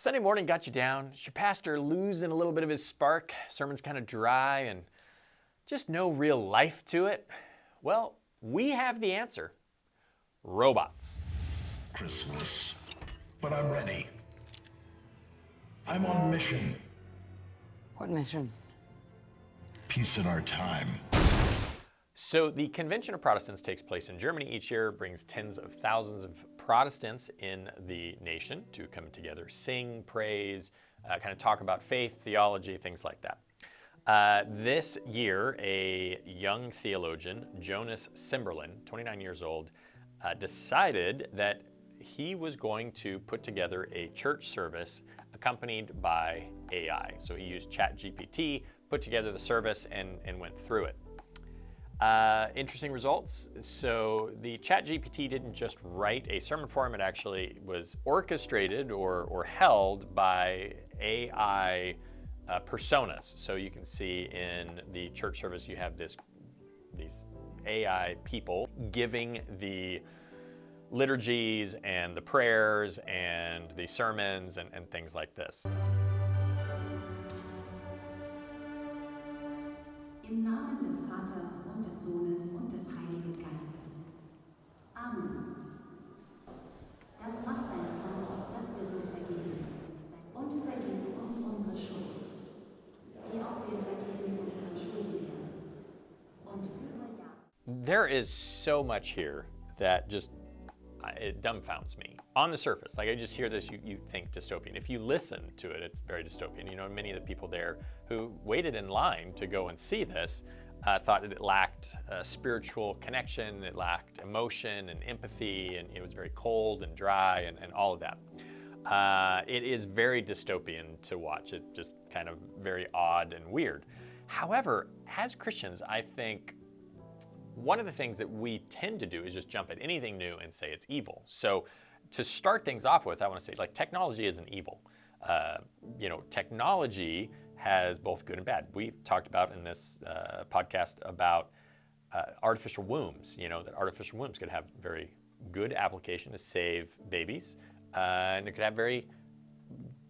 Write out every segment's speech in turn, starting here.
Sunday morning got you down? Is your pastor losing a little bit of his spark? Sermon's kind of dry and just no real life to it? Well, we have the answer. Robots. Christmas, but I'm ready. I'm on mission. What mission? Peace in our time. So the Convention of Protestants takes place in Germany each year, brings tens of thousands of Protestants in the nation to come together, sing, praise, kind of talk about faith, theology, things like that. This year, a young theologian, Jonas Simberlin, 29 years old, decided that he was going to put together a church service accompanied by AI. So he used ChatGPT, put together the service, and went through it. Interesting results. So the ChatGPT didn't just write a sermon for him, it actually was orchestrated or held by AI personas. So you can see in the church service you have these AI people giving the liturgies and the prayers and the sermons and things like this. Im Namen des Vaters und des Sohnes und des Heiligen Geistes. Amen. Das macht dein Zorn, dass wir so vergehen. Und vergib uns unsere Schuld, wie auch wir vergeben unseren Schuldigern. Und führe ja. There is so much here that just it dumbfounds me. On the surface, like I just hear this, you think dystopian. If you listen to it, it's very dystopian. You know, many of the people there who waited in line to go and see this thought that it lacked spiritual connection, it lacked emotion and empathy, and it was very cold and dry and all of that. It is very dystopian to watch. It's just kind of very odd and weird. However, as Christians, I think one of the things that we tend to do is just jump at anything new and say it's evil. So to start things off with, I want to say, like, technology isn't evil. Technology has both good and bad. We talked about in this podcast about artificial wombs, that artificial wombs could have very good application to save babies, and it could have very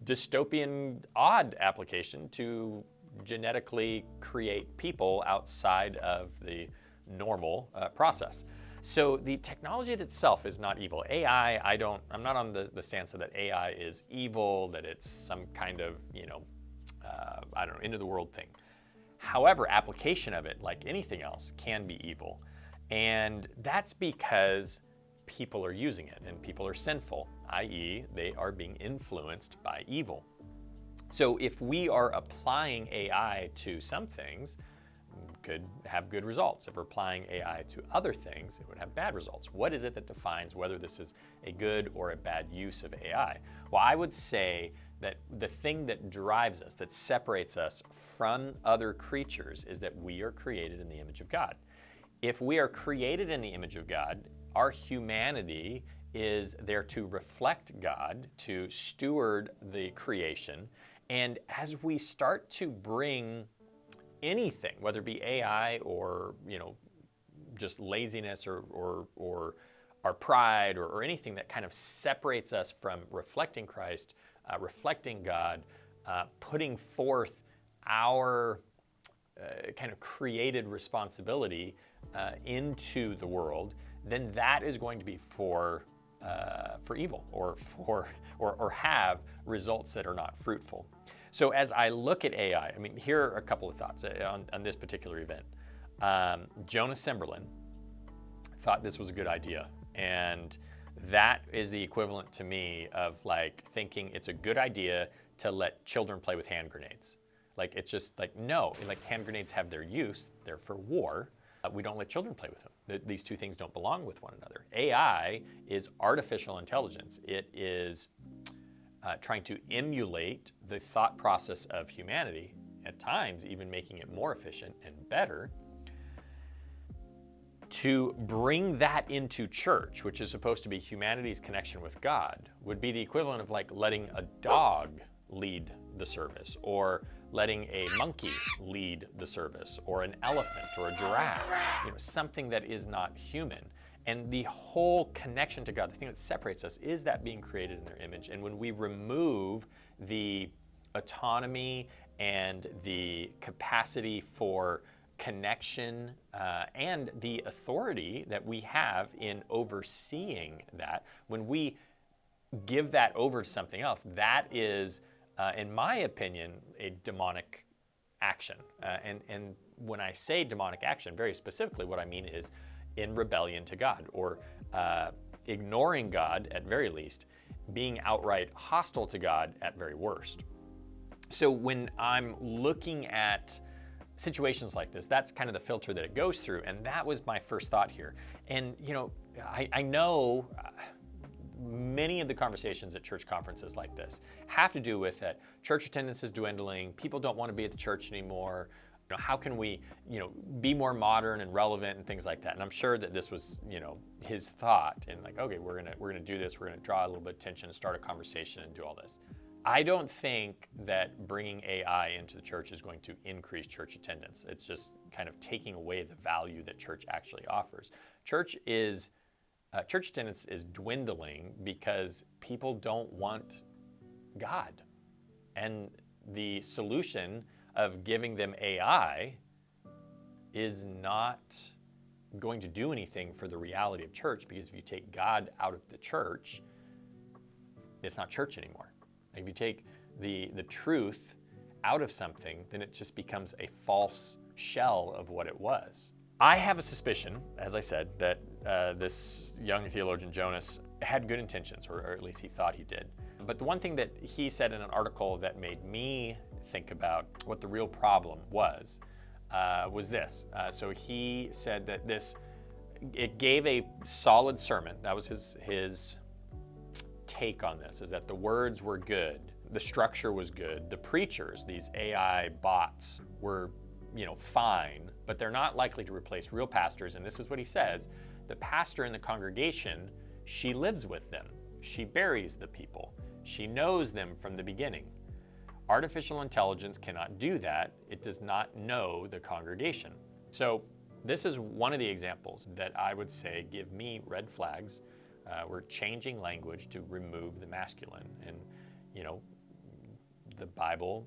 dystopian, odd application to genetically create people outside of the normal process. So the technology itself is not evil. AI, I'm not on the stance of that AI is evil, that it's some kind of, end of the world thing. However, application of it, like anything else, can be evil. And that's because people are using it and people are sinful, i.e. they are being influenced by evil. So if we are applying AI to some things, could have good results. If we're applying AI to other things, it would have bad results. What is it that defines whether this is a good or a bad use of AI? Well, I would say that the thing that drives us, that separates us from other creatures, is that we are created in the image of God. If we are created in the image of God, our humanity is there to reflect God, to steward the creation. And as we start to bring anything, whether it be AI or just laziness or our pride or anything that kind of separates us from reflecting Christ, reflecting God, putting forth our kind of created responsibility into the world, then that is going to be for evil or have results that are not fruitful. So as I look at AI, here are a couple of thoughts on this particular event. Jonas Simberlin thought this was a good idea, and that is the equivalent to me of like thinking it's a good idea to let children play with hand grenades. Like, it's just like, no, like hand grenades have their use, they're for war. We don't let children play with them. These two things don't belong with one another. AI is artificial intelligence. It is trying to emulate the thought process of humanity, at times even making it more efficient and better. To bring that into church, which is supposed to be humanity's connection with God, would be the equivalent of like letting a dog lead the service, or letting a monkey lead the service, or an elephant or a giraffe, something that is not human. And the whole connection to God, the thing that separates us, is that being created in their image. And when we remove the autonomy and the capacity for connection and the authority that we have in overseeing that, when we give that over to something else, that is, in my opinion, a demonic action. And when I say demonic action, very specifically, what I mean is in rebellion to God, or ignoring God at very least, being outright hostile to God at very worst. So when I'm looking at situations like this, that's kind of the filter that it goes through, and that was my first thought here. And you know, I know many of the conversations at church conferences like this have to do with that church attendance is dwindling, people don't want to be at the church anymore. You know, how can we, be more modern and relevant and things like that? And I'm sure that this was, his thought, and like, okay, we're gonna do this, we're gonna draw a little bit of attention and start a conversation and do all this. I don't think that bringing AI into the church is going to increase church attendance. It's just kind of taking away the value that church actually offers. Church attendance is dwindling because people don't want God. And the solution of giving them AI is not going to do anything for the reality of church, because if you take God out of the church, it's not church anymore. If you take the truth out of something, then it just becomes a false shell of what it was. I have a suspicion, as I said, that this young theologian Jonas had good intentions, or at least he thought he did. But the one thing that he said in an article that made me think about what the real problem was this. So he said that it gave a solid sermon. That was his take on this, is that the words were good, the structure was good, the preachers, these AI bots, were fine, but they're not likely to replace real pastors. And this is what he says: the pastor in the congregation, she lives with them, she buries the people, she knows them from the beginning. Artificial intelligence cannot do that. It does not know the congregation. So this is one of the examples that I would say give me red flags. We're changing language to remove the masculine. And, the Bible,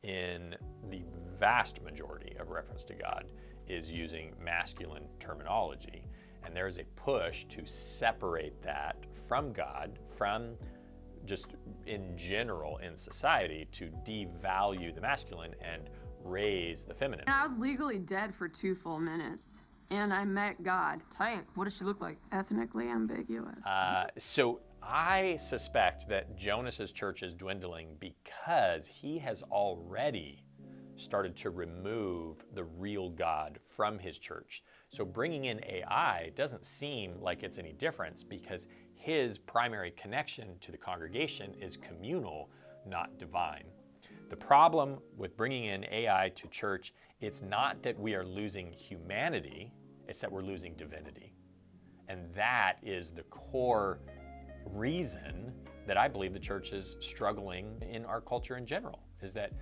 in the vast majority of reference to God, is using masculine terminology. And there's a push to separate that from God, from just in general in society, to devalue the masculine and raise the feminine. I was legally dead for 2 full minutes, and I met God. Tight. What does she look like? Ethnically ambiguous. So I suspect that Jonas's church is dwindling because he has already started to remove the real God from his church. So bringing in AI doesn't seem like it's any difference, because his primary connection to the congregation is communal, not divine. The problem with bringing in AI to church, it's not that we are losing humanity, it's that we're losing divinity. And that is the core reason that I believe the church is struggling in our culture in general, is that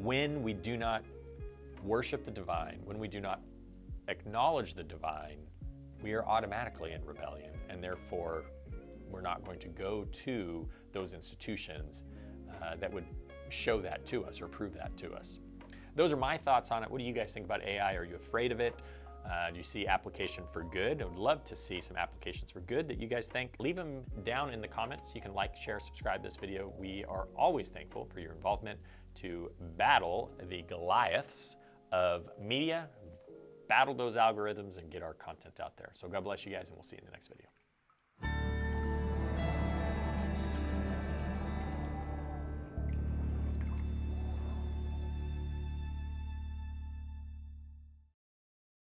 when we do not worship the divine, when we do not acknowledge the divine, we are automatically in rebellion, and therefore we're not going to go to those institutions that would show that to us or prove that to us. Those are my thoughts on it. What do you guys think about AI? Are you afraid of it? Do you see application for good? I would love to see some applications for good that you guys think. Leave them down in the comments. You can like, share, subscribe this video. We are always thankful for your involvement to battle the Goliaths of media, battle those algorithms, and get our content out there. So God bless you guys, and we'll see you in the next video.